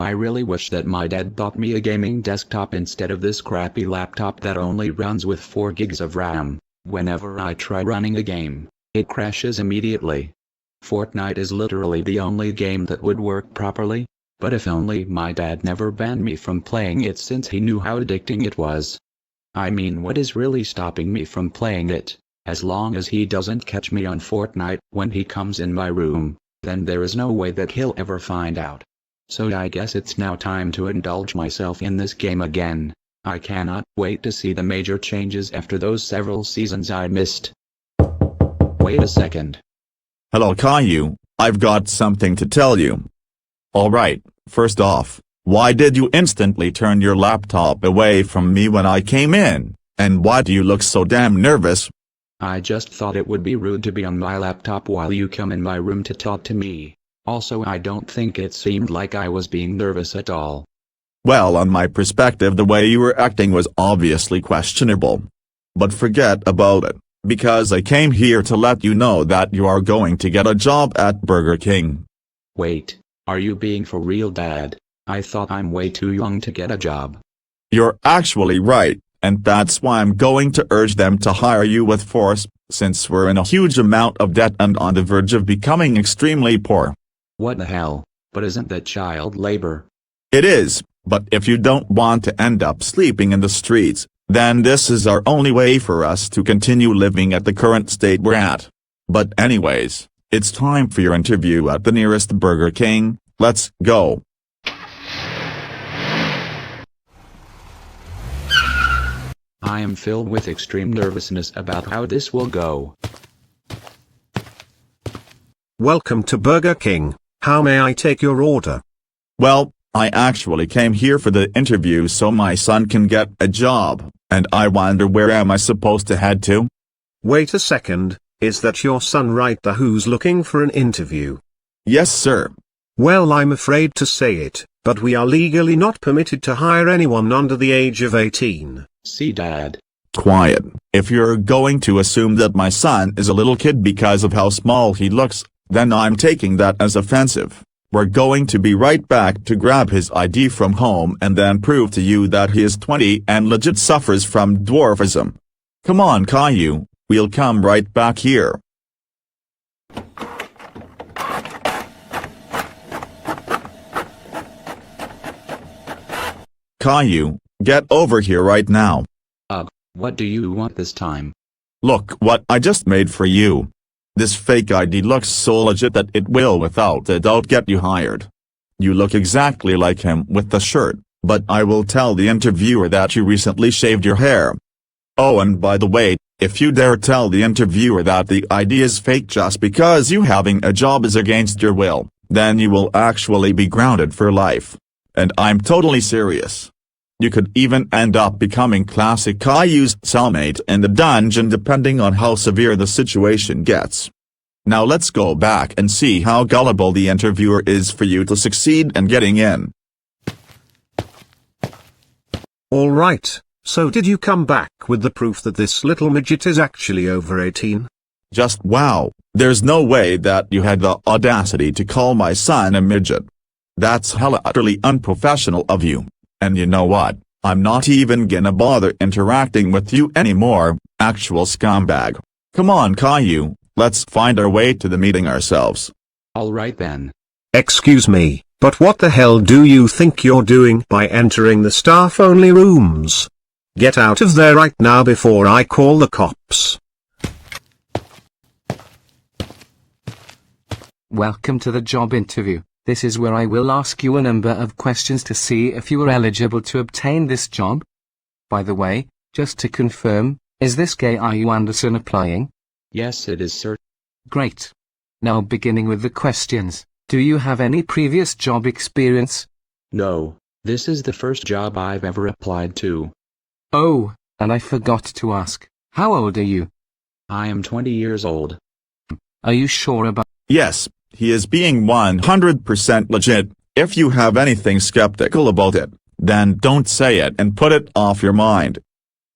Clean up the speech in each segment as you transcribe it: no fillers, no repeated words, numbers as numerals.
I really wish that my dad bought me a gaming desktop instead of this crappy laptop that only runs with 4 gigs of RAM. Whenever I try running a game, it crashes immediately. Fortnite is literally the only game that would work properly, but if only my dad never banned me from playing it since he knew how addicting it was. I mean, what is really stopping me from playing it? As long as he doesn't catch me on Fortnite when he comes in my room, then there is no way that he'll ever find out. So I guess it's now time to indulge myself in this game again. I cannot wait to see the major changes after those several seasons I missed. Wait a second. Hello Caillou, I've got something to tell you. Alright, first off, why did you instantly turn your laptop away from me when I came in, and why do you look so damn nervous? I just thought it would be rude to be on my laptop while you come in my room to talk to me. Also, I don't think it seemed like I was being nervous at all. Well, on my perspective, the way you were acting was obviously questionable. But forget about it, because I came here to let you know that you are going to get a job at Burger King. Wait, are you being for real, Dad? I thought I'm way too young to get a job. You're actually right, and that's why I'm going to urge them to hire you with force, since we're in a huge amount of debt and on the verge of becoming extremely poor. What the hell? But isn't that child labor? It is, but if you don't want to end up sleeping in the streets, then this is our only way for us to continue living at the current state we're at. But anyways, it's time for your interview at the nearest Burger King. Let's go. I am filled with extreme nervousness about how this will go. Welcome to Burger King. How may I take your order? Well, I actually came here for the interview so my son can get a job, and I wonder where am I supposed to head to? Wait a second, is that your son right there who's looking for an interview? Yes, sir. Well, I'm afraid to say it, but we are legally not permitted to hire anyone under the age of 18. See, Dad. Quiet. If you're going to assume that my son is a little kid because of how small he looks, then I'm taking that as offensive. We're going to be right back to grab his ID from home and then prove to you that he is 20 and legit suffers from dwarfism. Come on, Caillou, we'll come right back here. Caillou, get over here right now. What do you want this time? Look what I just made for you. This fake ID looks so legit that it will without a doubt get you hired. You look exactly like him with the shirt, but I will tell the interviewer that you recently shaved your hair. Oh, and by the way, if you dare tell the interviewer that the ID is fake just because you having a job is against your will, then you will actually be grounded for life. And I'm totally serious. You could even end up becoming Classic Caillou's cellmate in the dungeon depending on how severe the situation gets. Now let's go back and see how gullible the interviewer is for you to succeed in getting in. Alright, so did you come back with the proof that this little midget is actually over 18? Just wow, there's no way that you had the audacity to call my son a midget. That's hella utterly unprofessional of you. And you know what, I'm not even gonna bother interacting with you anymore, actual scumbag. Come on Caillou, let's find our way to the meeting ourselves. Alright then. Excuse me, but what the hell do you think you're doing by entering the staff-only rooms? Get out of there right now before I call the cops. Welcome to the job interview. This is where I will ask you a number of questions to see if you are eligible to obtain this job. By the way, just to confirm, is this Caillou Anderson applying? Yes, it is, sir. Great. Now beginning with the questions, do you have any previous job experience? No, this is the first job I've ever applied to. Oh, and I forgot to ask, how old are you? I am 20 years old. Are you sure about? Yes, he is being 100% legit. If you have anything skeptical about it, then don't say it and put it off your mind.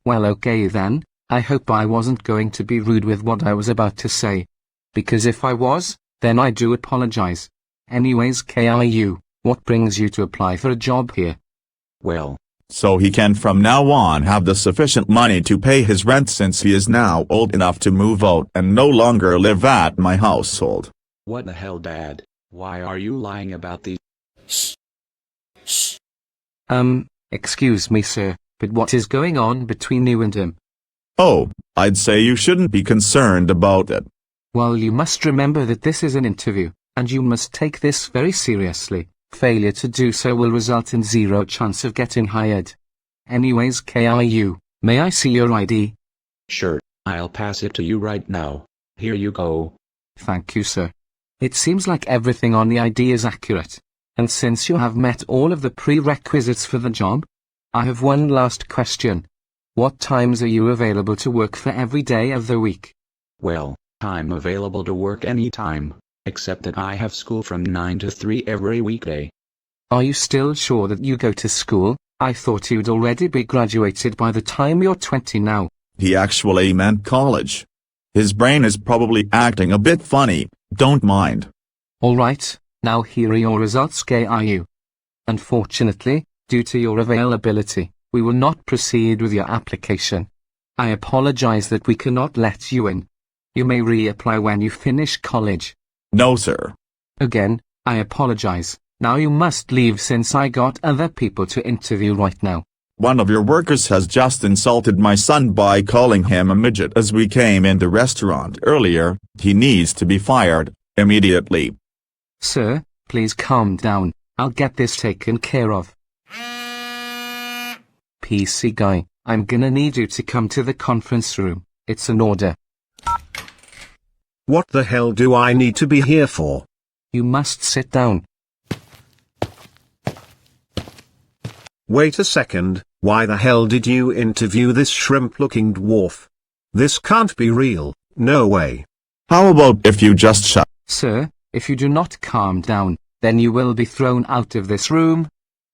Well, okay then, I hope I wasn't going to be rude with what I was about to say. Because if I was, then I do apologize. Anyways, Caillou, What brings you to apply for a job here? Well, So he can from now on have the sufficient money to pay his rent since he is now old enough to move out and no longer live at my household. what the hell, Dad? Why are you lying about these? Excuse me, sir, but what is going on between you and him? Oh, I'd say you shouldn't be concerned about it. Well, you must remember that this is an interview, and you must take this very seriously. Failure to do so will result in zero chance of getting hired. Anyways, Caillou, may I see your ID? Sure, I'll pass it to you right now. Here you go. Thank you, sir. It seems like everything on the ID is accurate. And since you have met all of the prerequisites for the job, I have one last question. What times are you available to work for every day of the week? Well, I'm available to work anytime, except that I have school from 9 to 3 every weekday. Are you still sure that you go to school? I thought you'd already be graduated by the time you're 20 now. He actually meant college. His brain is probably acting a bit funny, don't mind. Alright, now here are your results, Caillou. Unfortunately, due to your availability, we will not proceed with your application. I apologize that we cannot let you in. You may reapply when you finish college. No, sir. Again, I apologize. Now you must leave since I got other people to interview right now. One of your workers has just insulted my son by calling him a midget as we came in the restaurant earlier. He needs to be fired, immediately. Sir, please calm down. I'll get this taken care of. PC guy, I'm gonna need you to come to the conference room. It's an order. What the hell do I need to be here for? You must sit down. Wait a second, why the hell did you interview this shrimp-looking dwarf? This can't be real, no way. How about if you just shut? Sir, if you do not calm down, then you will be thrown out of this room.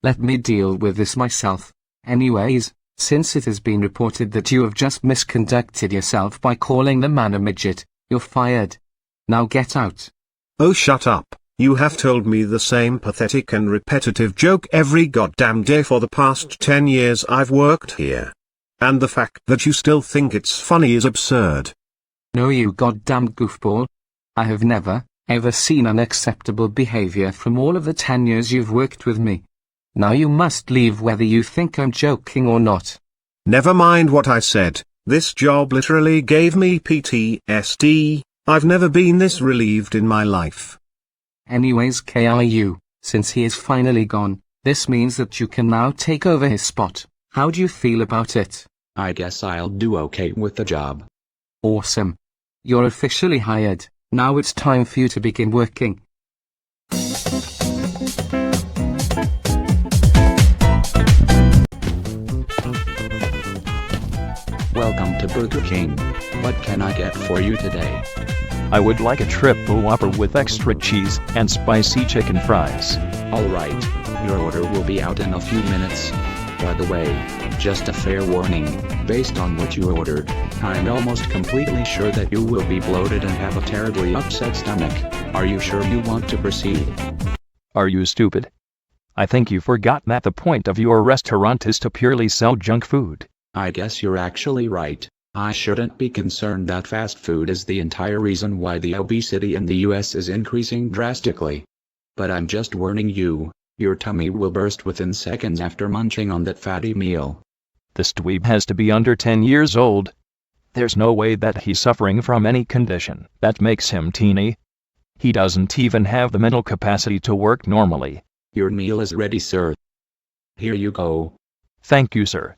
Let me deal with this myself. Anyways, since it has been reported that you have just misconducted yourself by calling the man a midget, you're fired. Now get out. Oh, shut up. You have told me the same pathetic and repetitive joke every goddamn day for the past 10 years I've worked here. And the fact that you still think it's funny is absurd. No, you goddamn goofball. I have never, ever seen unacceptable behavior from all of the 10 years you've worked with me. Now you must leave whether you think I'm joking or not. Never mind what I said, this job literally gave me PTSD, I've never been this relieved in my life. Anyways, Caillou, since he is finally gone, this means that you can now take over his spot. How do you feel about it? I guess I'll do okay with the job. Awesome. You're officially hired. Now it's time for you to begin working. Welcome to Burger King. What can I get for you today? I would like a triple Whopper with extra cheese and spicy chicken fries. Alright, your order will be out in a few minutes. By the way, just a fair warning, based on what you ordered, I'm almost completely sure that you will be bloated and have a terribly upset stomach. Are you sure you want to proceed? Are you stupid? I think you forgot that the point of your restaurant is to purely sell junk food. I guess you're actually right. I shouldn't be concerned that fast food is the entire reason why the obesity in the US is increasing drastically. But I'm just warning you, your tummy will burst within seconds after munching on that fatty meal. This dweeb has to be under 10 years old. There's no way that he's suffering from any condition that makes him teeny. He doesn't even have the mental capacity to work normally. Your meal is ready, sir. Here you go. Thank you, sir.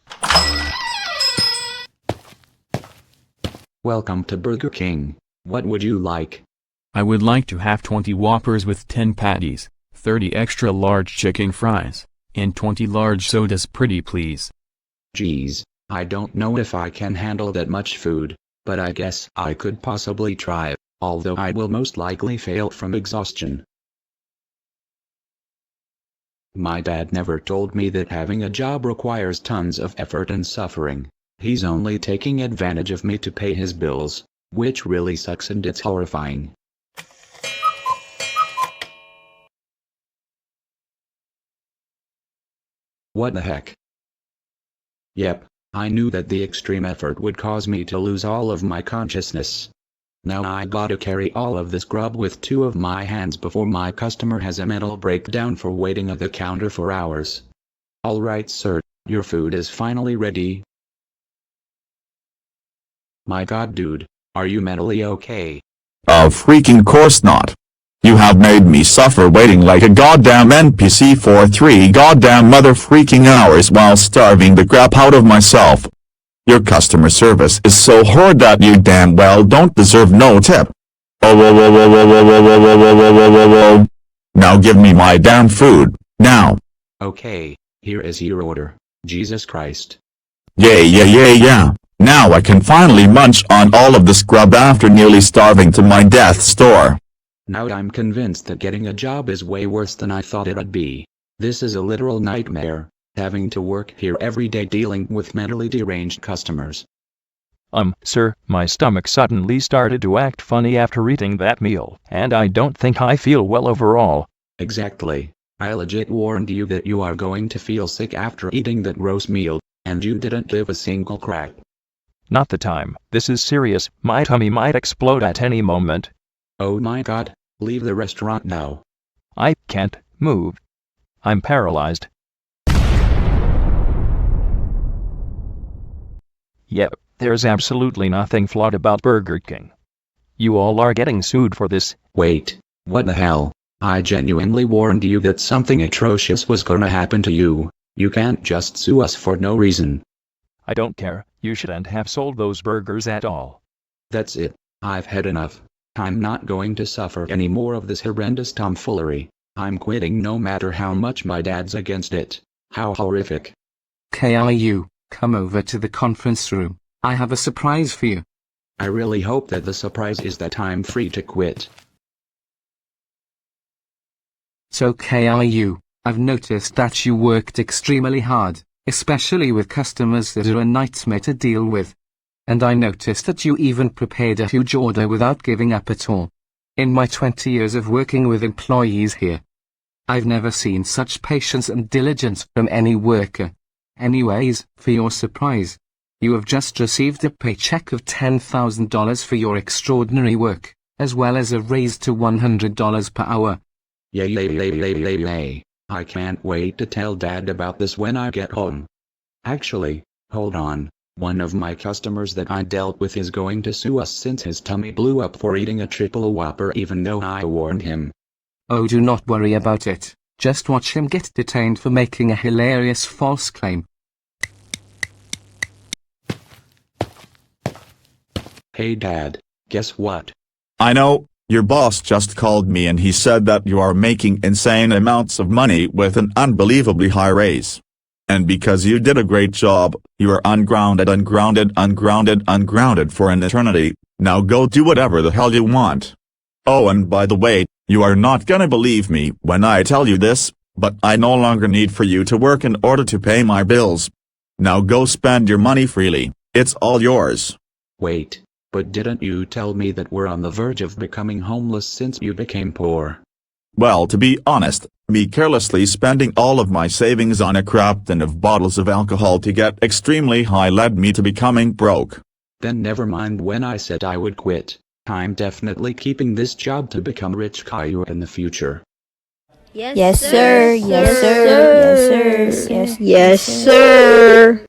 Welcome to Burger King. What would you like? I would like to have 20 Whoppers with 10 patties, 30 extra large chicken fries, and 20 large sodas, pretty please. Geez, I don't know if I can handle that much food, but I guess I could possibly try, although I will most likely fail from exhaustion. My dad never told me that having a job requires tons of effort and suffering. He's only taking advantage of me to pay his bills, which really sucks and it's horrifying. What the heck? Yep, I knew that the extreme effort would cause me to lose all of my consciousness. Now I gotta carry all of this grub with two of my hands before my customer has a mental breakdown for waiting at the counter for hours. Alright sir, your food is finally ready. My god dude, are you mentally okay? Freaking course not. You have made me suffer waiting like a goddamn NPC for 3 goddamn mother freaking hours while starving the crap out of myself. Your customer service is so horrid that you damn well don't deserve no tip. Oh. Now give me my damn food, now. Okay, here is your order, Jesus Christ. Yeah. Now I can finally munch on all of this grub after nearly starving to my death's door. Now I'm convinced that getting a job is way worse than I thought it'd be. This is a literal nightmare, having to work here every day dealing with mentally deranged customers. Sir, my stomach suddenly started to act funny after eating that meal, and I don't think I feel well overall. Exactly. I legit warned you that you are going to feel sick after eating that gross meal, and you didn't give a single crap. Not the time. This is serious. My tummy might explode at any moment. Oh my god, leave the restaurant now. I can't move. I'm paralyzed. Yep, there's absolutely nothing flawed about Burger King. You all are getting sued for this. Wait, what the hell? I genuinely warned you that something atrocious was gonna happen to you. You can't just sue us for no reason. I don't care. You shouldn't have sold those burgers at all. That's it. I've had enough. I'm not going to suffer any more of this horrendous tomfoolery. I'm quitting no matter how much my dad's against it. How horrific. Caillou, come over to the conference room. I have a surprise for you. I really hope that the surprise is that I'm free to quit. So Caillou, I've noticed that you worked extremely hard, especially with customers that are a nightmare to deal with. And I noticed that you even prepared a huge order without giving up at all. In my 20 years of working with employees here, I've never seen such patience and diligence from any worker. Anyways, for your surprise, you have just received a paycheck of $10,000 for your extraordinary work, as well as a raise to $100 per hour. Yay. I can't wait to tell Dad about this when I get home. Actually, hold on. One of my customers that I dealt with is going to sue us since his tummy blew up for eating a triple Whopper even though I warned him. Oh, do not worry about it. Just watch him get detained for making a hilarious false claim. Hey Dad, guess what? I know, your boss just called me and he said that you are making insane amounts of money with an unbelievably high raise. And because you did a great job, you are ungrounded for an eternity. Now go do whatever the hell you want. Oh, and by the way, you are not gonna believe me when I tell you this, but I no longer need for you to work in order to pay my bills. Now go spend your money freely, it's all yours. Wait, but didn't you tell me that we're on the verge of becoming homeless since you became poor? Well, to be honest, me carelessly spending all of my savings on a crap ton of bottles of alcohol to get extremely high led me to becoming broke. Then never mind when I said I would quit. I'm definitely keeping this job to become rich Caillou in the future. Yes, sir. Yes, sir. Yes, sir. Yes, sir.